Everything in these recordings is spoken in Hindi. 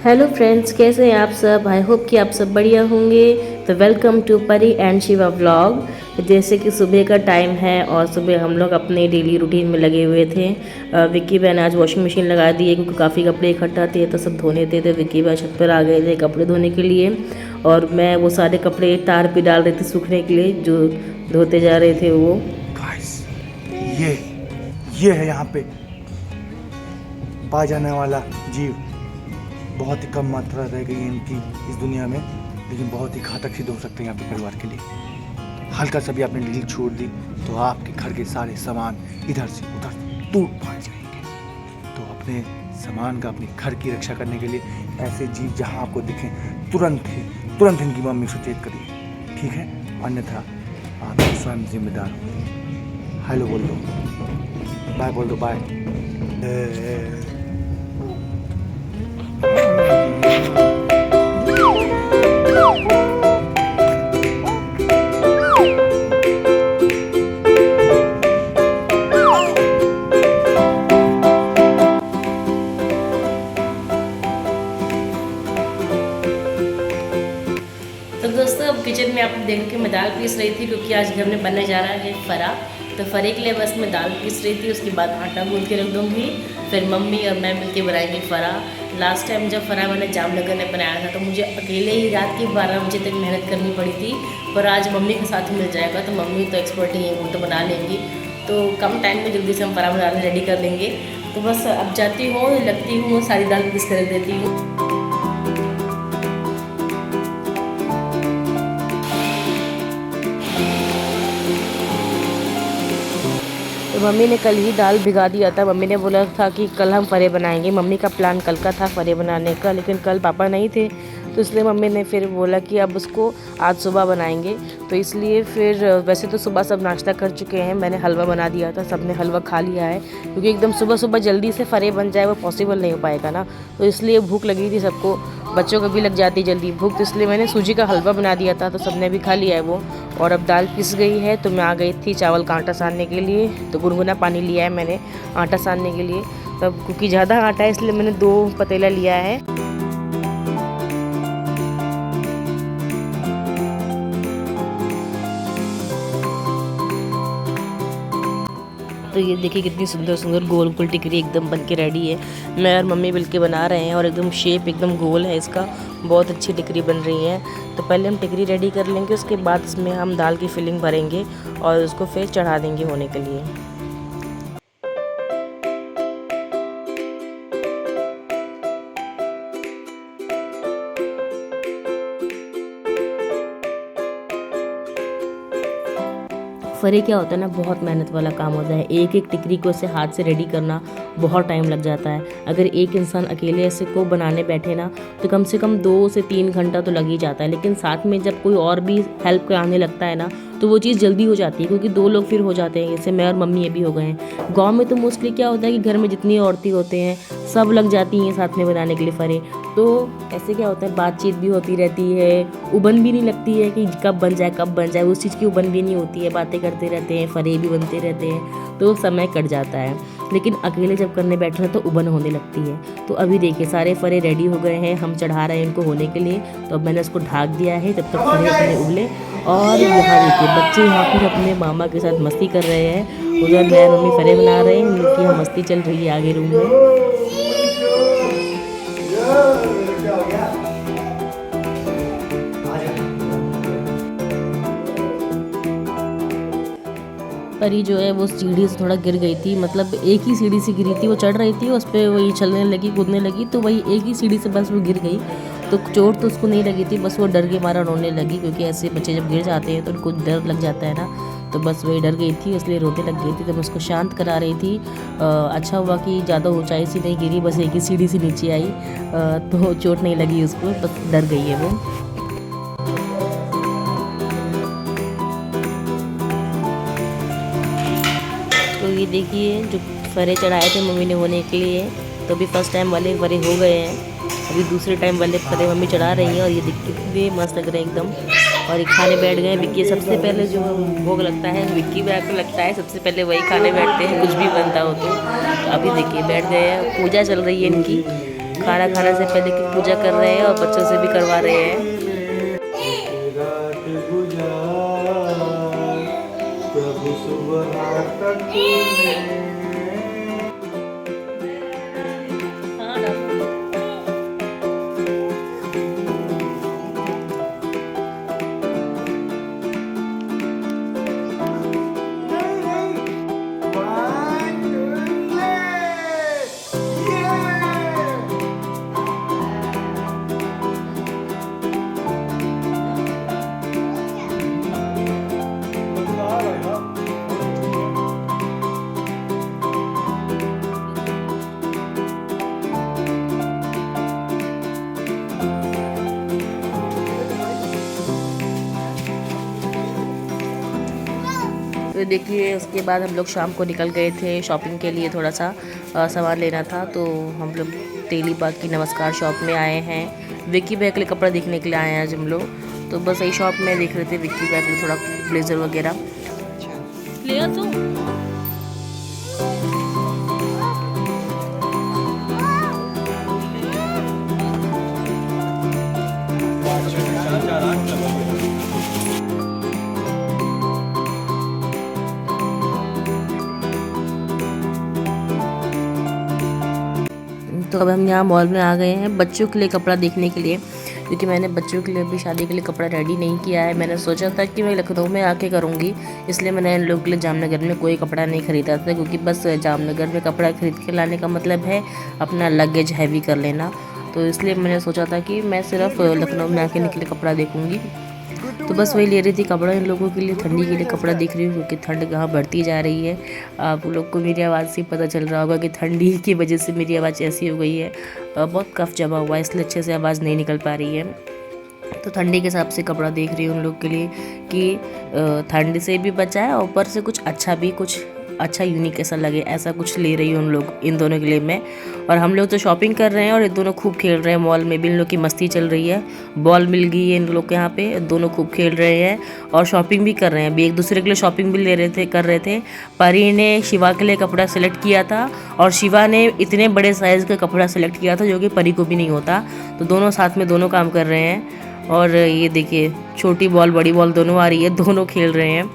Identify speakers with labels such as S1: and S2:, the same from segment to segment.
S1: हेलो फ्रेंड्स, कैसे हैं आप सब। आई होप कि आप सब बढ़िया होंगे। तो वेलकम टू परी एंड शिवा व्लॉग। जैसे कि सुबह का टाइम है और सुबह हम लोग अपने डेली रूटीन में लगे हुए थे। विक्की बहन आज वॉशिंग मशीन लगा दी है क्योंकि काफ़ी कपड़े इकट्ठा थे तो सब धोने थे। तो विक्की बहन छत पर आ गए थे कपड़े धोने के लिए और मैं वो सारे कपड़े तार पे डाल रही थी सूखने के लिए जो धोते जा रहे थे वो।
S2: गाइस, ये है यहाँ पे पाया जाने वाला जीव। बहुत ही कम मात्रा रह गई है इनकी इस दुनिया में, लेकिन बहुत ही घातक सिद्ध हो सकते हैं आपके परिवार के लिए। हल्का सा भी आपने ढील छोड़ दी तो आपके घर के सारे सामान इधर से उधर टूट पड़ जाएंगे। तो अपने सामान का, अपने घर की रक्षा करने के लिए ऐसे जीव जहाँ आपको दिखें तुरंत इनकी मम्मी सचेत करिए, ठीक है? अन्यथा आप स्वयं जिम्मेदार होंगे। हेलो बोल दो, बाय बोल दो, बाय।
S1: तो दोस्तों अब किचन में आप देख के मैं दाल पीस रही थी क्योंकि आज घर में बनने जा रहा है फरा। तो फरे के लिए बस मैं दाल पीस रही थी, उसके बाद आटा गूंथ के रख दूँगी। फिर मम्मी और मैं मिलके बनाएंगे फरा। लास्ट टाइम जब फरा मैंने जामनगर में बनाया था तो मुझे अकेले ही रात के 12 बजे तक मेहनत करनी पड़ी थी, पर आज मम्मी के साथ मिल जाएगा तो मम्मी तो एक्सपर्ट ही है, वो तो बना लेंगी। तो कम टाइम में जल्दी से हम फरा बनाने रेडी कर लेंगे। तो बस अब जाती हूँ, लगती हूँ, सारी दाल पीस कर देती हूँ। तो मम्मी ने कल ही दाल भिगा दिया था। मम्मी ने बोला था कि कल हम फरे बनाएंगे। मम्मी का प्लान कल का था फरे बनाने का, लेकिन कल पापा नहीं थे तो इसलिए मम्मी ने फिर बोला कि अब उसको आज सुबह बनाएंगे। तो इसलिए फिर वैसे तो सुबह सब नाश्ता कर चुके हैं, मैंने हलवा बना दिया था, सबने हलवा खा लिया है क्योंकि एकदम सुबह सुबह जल्दी से फरे बन जाए वो पॉसिबल नहीं हो पाएगा ना। तो इसलिए भूख लगी थी सबको, बच्चों को भी लग जाती जल्दी भूख, तो इसलिए मैंने सूजी का हलवा बना दिया था तो सबने भी खा लिया है वो। और अब दाल पिस गई है तो मैं आ गई थी चावल का आटा सानने के लिए। तो गुनगुना पानी लिया है मैंने आटा सानने के लिए। तब क्योंकि ज़्यादा आटा है इसलिए मैंने 2 पतीला लिया है। तो ये देखिए कितनी सुंदर सुंदर गोल गोल टिकरी एकदम बन के रेडी है। मैं और मम्मी मिलके बना रहे हैं और एकदम शेप एकदम गोल है इसका, बहुत अच्छी टिकरी बन रही है। तो पहले हम टिकरी रेडी कर लेंगे, उसके बाद इसमें हम दाल की फिलिंग भरेंगे और उसको फिर चढ़ा देंगे होने के लिए। फरे क्या होता है ना, बहुत मेहनत वाला काम होता है। एक एक टिकरी को ऐसे हाथ से रेडी करना बहुत टाइम लग जाता है। अगर एक इंसान अकेले ऐसे को बनाने बैठे ना तो कम से कम 2 से 3 घंटा तो लग ही जाता है। लेकिन साथ में जब कोई और भी हेल्प कराने लगता है ना तो वो चीज़ जल्दी हो जाती है क्योंकि 2 लोग फिर हो जाते हैं। जैसे मैं और मम्मी ये भी हो गए हैं। गाँव में तो मोस्टली क्या होता है कि घर में जितनी औरतें होते हैं सब लग जाती हैं साथ में बनाने के लिए फरे। तो ऐसे क्या होता है, बातचीत भी होती रहती है, उबन भी नहीं लगती है कि कब बन जाए, उस चीज़ की उबन भी नहीं होती है। बातें करते रहते हैं, फरे भी बनते रहते हैं, तो समय कट जाता है। लेकिन अकेले जब करने बैठे तो उबन होने लगती है। तो अभी देखिए सारे फरे रेडी हो गए हैं, हम चढ़ा रहे हैं इनको होने के लिए। तो अब मैंने उसको ढाक दिया है तब तक फरे अपने उबले। और यहाँ देखिए बच्चे यहाँ पर अपने मामा के साथ मस्ती कर रहे हैं, उधर मैं मम्मी फरे बना रहे हैं, उनकी यहाँ मस्ती चल रही है आगे रूम में। परी जो है वो सीढ़ी से थोड़ा गिर गई थी, मतलब एक ही सीढ़ी से गिरी थी, वो चढ़ रही थी उस पर, वही चलने लगी कूदने लगी तो वही एक ही सीढ़ी से बस वो गिर गई। तो चोट तो उसको नहीं लगी थी, बस वो डर के मारा रोने लगी क्योंकि ऐसे बच्चे जब गिर जाते हैं तो उनको डर लग जाता है ना। तो बस वही डर गई थी इसलिए रोने लग गई थी। तो मैं उसको शांत करा रही थी। अच्छा हुआ कि ज़्यादा ऊंचाई से नहीं गिरी, बस एक ही सीढ़ी से नीचे आई, तो चोट नहीं लगी उसको, बस डर गई है वो। तो ये देखिए जो फरे चढ़ाए थे मम्मी ने होने के लिए, तो अभी फर्स्ट टाइम वाले फरे हो गए हैं, अभी दूसरे टाइम वाले फरे मम्मी चढ़ा रही हैं। और ये देखिए कितने मस्त लग रहे हैं एकदम। और ये खाने बैठ गए। विक्की सबसे पहले जो भोग लगता है विक्की बैग को लगता है, सबसे पहले वही खाने बैठते हैं कुछ भी बनता हो तो। अभी देखिए बैठ गए हैं, पूजा चल रही है इनकी। खाना खाने से पहले की पूजा कर रहे हैं और बच्चों से भी करवा रहे हैं।
S2: रात गुजार प्रभु सुबह तक में।
S1: तो देखिए उसके बाद हम लोग शाम को निकल गए थे शॉपिंग के लिए, थोड़ा सा सामान लेना था। तो हम लोग तेली बाग की नमस्कार शॉप में आए हैं। विक्की बैग के लिए कपड़ा देखने के लिए आए हैं आज हम लोग। तो बस यही शॉप में देख रहे थे विक्की बैग के लिए थोड़ा ब्लेजर वगैरह ले आ। तो अब हम यहाँ मॉल में आ गए हैं बच्चों के लिए कपड़ा देखने के लिए, क्योंकि मैंने बच्चों के लिए भी शादी के लिए कपड़ा रेडी नहीं किया है। मैंने सोचा था कि मैं लखनऊ में आके करूँगी, इसलिए मैंने इन लोगों के लिए जामनगर में कोई कपड़ा नहीं ख़रीदा था, क्योंकि बस जामनगर में कपड़ा ख़रीद के लाने का मतलब है अपना लगेज हैवी कर लेना। तो इसलिए मैंने सोचा था कि मैं सिर्फ लखनऊ में आके के लिए कपड़ा देखूँगी। तो बस वही ले रही थी कपड़ा इन लोगों के लिए, ठंडी के लिए कपड़ा देख रही हूँ, क्योंकि ठंड कहाँ बढ़ती जा रही है। आप लोग को मेरी आवाज़ से पता चल रहा होगा कि ठंडी की वजह से मेरी आवाज़ ऐसी हो गई है, बहुत कफ जमा हुआ है, इसलिए अच्छे से आवाज़ नहीं निकल पा रही है। तो ठंडी के हिसाब से कपड़ा देख रही हूँ उन लोग के लिए कि ठंड से भी बचाए और ऊपर से कुछ अच्छा यूनिक ऐसा लगे, ऐसा कुछ ले रही हूँ उन लोग इन दोनों के लिए मैं। और हम लोग तो शॉपिंग कर रहे हैं और ये दोनों खूब खेल रहे हैं, मॉल में भी इन लोग की मस्ती चल रही है। बॉल मिल गई है इन लोग के यहाँ पे, दोनों खूब खेल रहे हैं और शॉपिंग भी कर रहे हैं। अभी एक दूसरे के लिए शॉपिंग भी कर रहे थे। परी ने शिवा के लिए कपड़ा सेलेक्ट किया था और शिवा ने इतने बड़े साइज़ का कपड़ा सेलेक्ट किया था जो कि परी को भी नहीं होता। तो दोनों साथ में दोनों काम कर रहे हैं। और ये देखिए छोटी बॉल बड़ी बॉल दोनों आ रही है, दोनों खेल रहे हैं।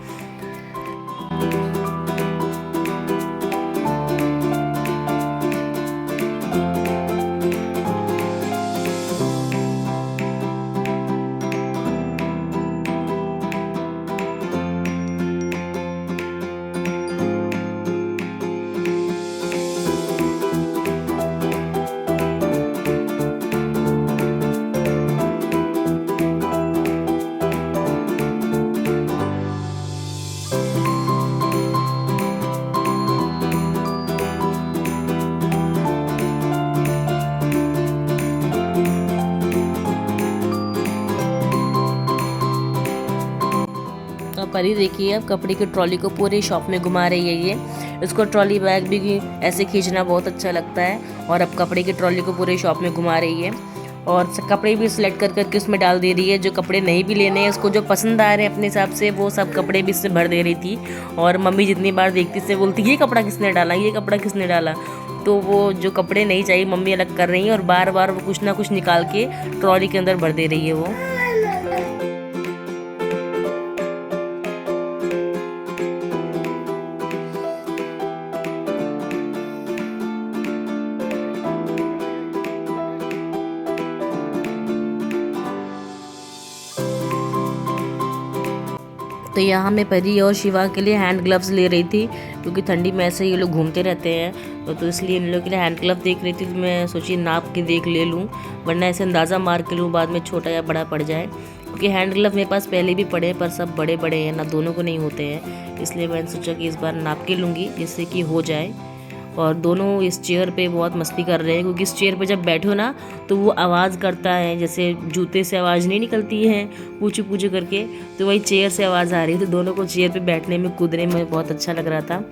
S1: परी देखिए अब कपड़े की ट्रॉली को पूरे शॉप में घुमा रही है। ये इसको ट्रॉली बैग भी ऐसे खींचना बहुत अच्छा लगता है और अब कपड़े की ट्रॉली को पूरे शॉप में घुमा रही है और कपड़े भी सिलेक्ट करके उसमें डाल दे रही है। जो कपड़े नहीं भी लेने हैं, उसको जो पसंद आ रहे हैं अपने हिसाब से, वो सब कपड़े भी इससे भर दे रही थी। और मम्मी जितनी बार देखती से बोलती ये कपड़ा किसने डाला, ये कपड़ा किसने डाला। तो वो जो कपड़े नहीं चाहिए मम्मी अलग कर रही है और बार बार वो कुछ ना कुछ निकाल के ट्रॉली के अंदर भर दे रही है वो। तो यहाँ मैं परी और शिवा के लिए हैंड ग्लव्स ले रही थी, क्योंकि ठंडी में ऐसे ये लोग घूमते रहते हैं। तो इसलिए इन लोगों के लिए हैंड ग्लव देख रही थी। तो मैं सोची नाप के देख ले लूँ, वरना ऐसे अंदाज़ा मार के लूँ बाद में छोटा या बड़ा पड़ जाए। क्योंकि हैंड ग्लव मेरे पास पहले भी पड़े हैं पर सब बड़े बड़े हैं ना, दोनों को नहीं होते हैं। इसलिए मैंने सोचा कि इस बार नाप के लूँगी जिससे कि हो जाए। और दोनों इस चेयर पे बहुत मस्ती कर रहे हैं, क्योंकि इस चेयर पे जब बैठो ना तो वो आवाज़ करता है, जैसे जूते से आवाज़ नहीं निकलती है पूछू पूछू करके, तो वही चेयर से आवाज़ आ रही थी। तो दोनों को चेयर पे बैठने में कूदने में बहुत अच्छा लग रहा था।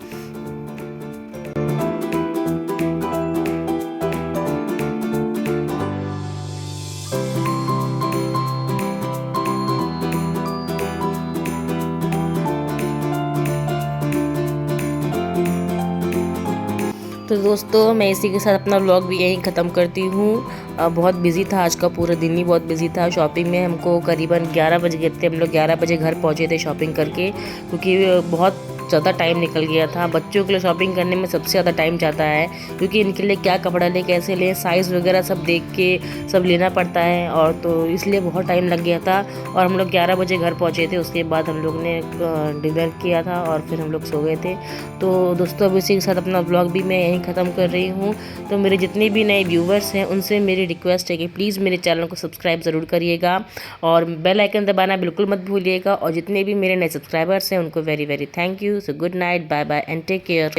S1: तो तो दोस्तों मैं इसी के साथ अपना व्लॉग भी यहीं ख़त्म करती हूँ। बहुत बिज़ी था, आज का पूरा दिन ही बहुत बिज़ी था। शॉपिंग में हमको करीबन 11 बज गए थे, हम लोग 11 बजे घर पहुँचे थे शॉपिंग करके, क्योंकि बहुत ज़्यादा टाइम निकल गया था। बच्चों के लिए शॉपिंग करने में सबसे ज़्यादा टाइम जाता है, क्योंकि इनके लिए क्या कपड़ा लें, कैसे लें, साइज़ वगैरह सब देख के सब लेना पड़ता है, और तो इसलिए बहुत टाइम लग गया था। और हम लोग 11 बजे घर पहुँचे थे, उसके बाद हम लोग ने डिनर किया था और फिर हम लोग सो गए थे। तो दोस्तों अब इसी के साथ अपना ब्लॉग भी मैं यहीं ख़त्म कर रही हूँ। तो मेरे जितने भी नए व्यूवर्स हैं उनसे मेरी रिक्वेस्ट है कि प्लीज़ मेरे चैनल को सब्सक्राइब ज़रूर करिएगा और बेल आइकन दबाना बिल्कुल मत भूलिएगा। और जितने भी मेरे नए सब्सक्राइबर्स हैं उनको very very thank you. So good night, bye bye and take care.